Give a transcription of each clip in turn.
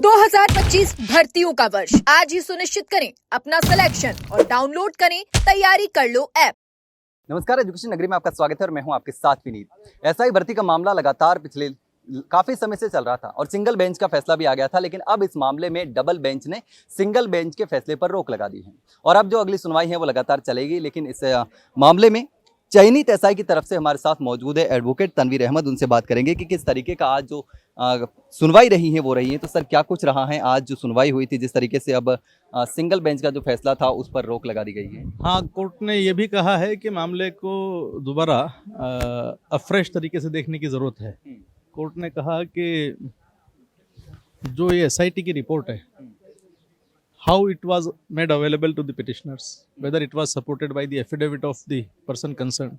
2025 भर्तियों का वर्ष आज ही सुनिश्चित करें अपना सिलेक्शन और डाउनलोड करें तैयारी कर लो ऐप। नमस्कार, एजुकेशन नगरी में आपका स्वागत है और मैं हूं आपके साथ विनीत। एसआई भर्ती का मामला लगातार पिछले काफी समय से चल रहा था और सिंगल बेंच का फैसला भी आ गया था, लेकिन अब इस मामले में डबल बेंच ने सिंगल बेंच के फैसले पर रोक लगा दी है और अब जो अगली सुनवाई है वो लगातार चलेगी। लेकिन इस मामले में चयनित एसआई की तरफ से हमारे साथ मौजूद है एडवोकेट तनवीर अहमद। उनसे बात करेंगे कि किस तरीके का आज जो सुनवाई रही है वो रही है। तो सर, क्या कुछ रहा है आज जो सुनवाई हुई थी, जिस तरीके से अब सिंगल बेंच का जो फैसला था उस पर रोक लगा दी गई है? हाँ, कोर्ट ने ये भी कहा है कि मामले को दोबारा अफ्रेश तरीके से देखने की ज़रूरत है। कोर्ट ने कहा कि जो ये एसआईटी की रिपोर्ट है, how it was made available to the petitioners, whether it was supported by the affidavit of the person concern,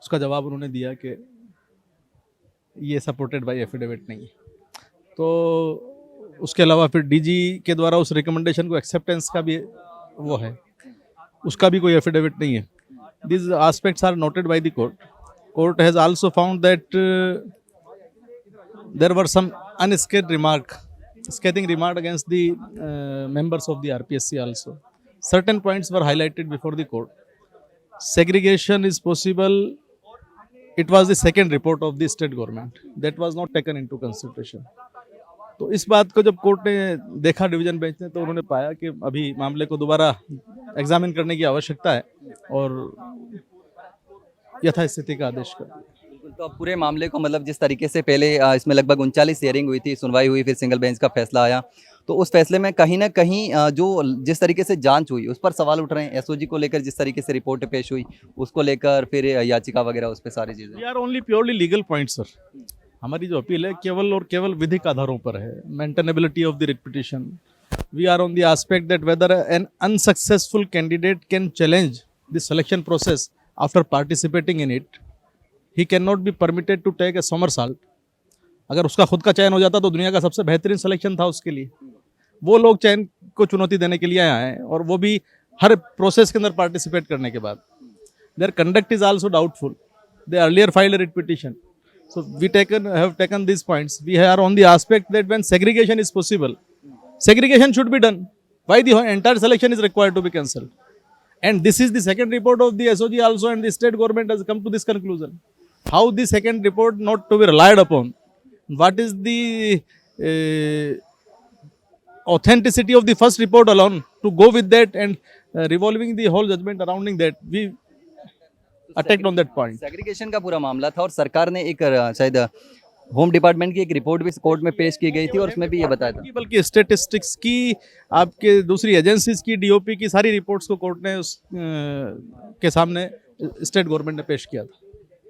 उसका जवाब उन्होंने दिया कि ये सपोर्टेड बाय एफिडेविट नहीं है। तो उसके अलावा फिर डीजी के द्वारा उस रिकमेंडेशन को एक्सेप्टेंस का भी वो है, उसका भी कोई एफिडेविट नहीं है। These aspects are noted by the court. Court has also found that there were some scathing remark against the members of the RPSC also. Certain points were highlighted before the court. Segregation is possible. It was the second report of the state government that was not taken into consideration. तो इस बात को जब court ने देखा division bench ने, तो उन्होंने पाया कि अभी मामले को दोबारा एग्जामिन करने की आवश्यकता है और यथास्थिति का आदेश कर दिया। तो अब पूरे मामले को मतलब जिस तरीके से पहले इसमें लगभग 39 हियरिंग हुई थी, सुनवाई हुई, फिर सिंगल बेंच का फैसला आया, तो उस फैसले में कहीं ना कहीं जो जिस तरीके से जांच हुई उस पर सवाल उठ रहे हैं। एसओजी को लेकर जिस तरीके से रिपोर्ट पेश हुई उसको लेकर, फिर याचिका वगैरह, उस पर सारी चीज़ें। We are only purely legal point sir. हमारी जो अपील है केवल और केवल विधिक आधारों पर है। Maintainability of the writ petition, we are on the aspect that whether an unsuccessful candidate can challenge the selection process after participating in it, he can not be permitted to take a somersault. अगर उसका खुद का चयन हो जाता तो दुनिया का सबसे बेहतरीन सिलेक्शन था उसके लिए। वो लोग चयन को चुनौती देने के लिए आए हैं और वो भी हर प्रोसेस के अंदर पार्टिसिपेट करने के बाद। There conduct is also doubtful. They earlier filed a writ petition. So we have taken these points. We are on the aspect that when segregation is possible, segregation should be done. Why the entire selection is required to be cancelled? And this is the second report of the SOG also, and the state government has come to this conclusion. How the second report not to be relied upon? What is the authenticity of the first report alone to go with that and revolving the whole judgment surrounding that? We attacked on that point. Segregation का पूरा मामला था और सरकार ने एक शायद home department की एक रिपोर्ट भी कोर्ट में पेश की गई थी और उसमें भी ये बताया था, बल्कि स्टैटिस्टिक्स की, आपके दूसरी एजेंसीज की, डीओपी की सारी रिपोर्ट्स को कोर्ट ने के सामने स्टेट गवर्नमेंट ने पेश किया था।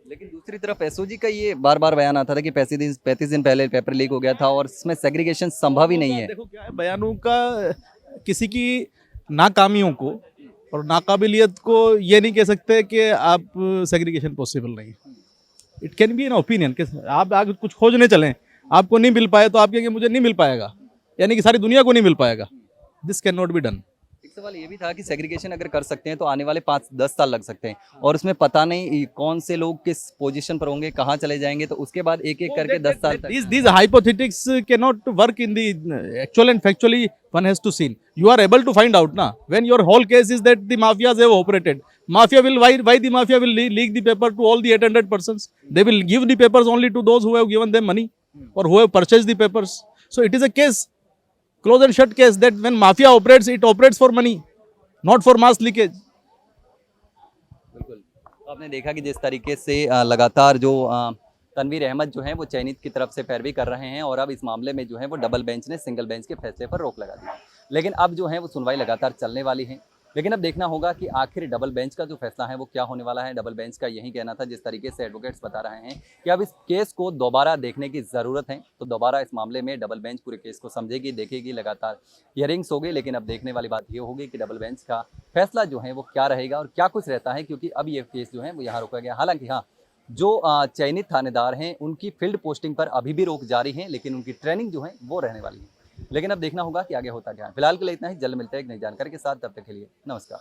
लेकिन दूसरी तरफ एसओजी का ये बार बार बयान आता था कि 35 दिन पहले पेपर लीक हो गया था और इसमें सेग्रीगेशन संभव ही नहीं है। देखो क्या है, बयानों का किसी की नाकामियों को और नाकाबिलियत को ये नहीं कह सकते कि आप सेग्रीगेशन पॉसिबल नहीं। It can be an opinion कि आप आगे कुछ खोजने चलें, आपको नहीं मिल पाए तो आप कहेंगे मुझे नहीं मिल पाएगा, यानी कि सारी दुनिया को नहीं मिल पाएगा। This can not be done. एक सवाल ये भी था कि सेग्रीगेशन अगर कर सकते हैं तो आने वाले 5-10 साल लग सकते हैं और उसमें पता नहीं कौन से लोग किस पोजीशन पर होंगे, कहाँ चले जाएंगे, तो उसके बाद एक एक करके 10 साल तक। These hypothetics cannot work in the actual and factually one has to see. You are able to find out na when your whole case is that the mafias have operated. Mafia will why the mafia will leak the paper to all the 800 persons? They will give the papers only to those who have given them money or who have purchased the papers. So it is a case, close and shut case, that when mafia operates, it operates for money, not for mass leakage. बिल्कुल, तो आपने देखा कि जिस तरीके से लगातार जो तनवीर अहमद जो हैं वो चयनित की तरफ से पैरवी कर रहे हैं और अब इस मामले में जो है वो डबल बेंच ने सिंगल बेंच के फैसले पर रोक लगा दी। लेकिन अब जो है वो सुनवाई लगातार चलने वाली है। लेकिन अब देखना होगा कि आखिर डबल बेंच का जो फैसला है वो क्या होने वाला है। डबल बेंच का यही कहना था, जिस तरीके से एडवोकेट्स बता रहे हैं कि अब इस केस को दोबारा देखने की ज़रूरत है, तो दोबारा इस मामले में डबल बेंच पूरे केस को समझेगी, देखेगी। लगातार हियरिंग्स होगी, लेकिन अब देखने वाली बात ये होगी कि डबल बेंच का फैसला जो है वो क्या रहेगा और क्या कुछ रहता है, क्योंकि अब ये केस जो है वो यहाँ रोका गया। हालांकि हाँ, जो चयनित थानेदार हैं उनकी फील्ड पोस्टिंग पर अभी भी रोक जारी है, लेकिन उनकी ट्रेनिंग जो है वो रहने वाली है। लेकिन अब देखना होगा कि आगे होता क्या है। फिलहाल के लिए इतना ही, जल्द मिलते हैं एक नई जानकारी के साथ। तब तक के लिए नमस्कार।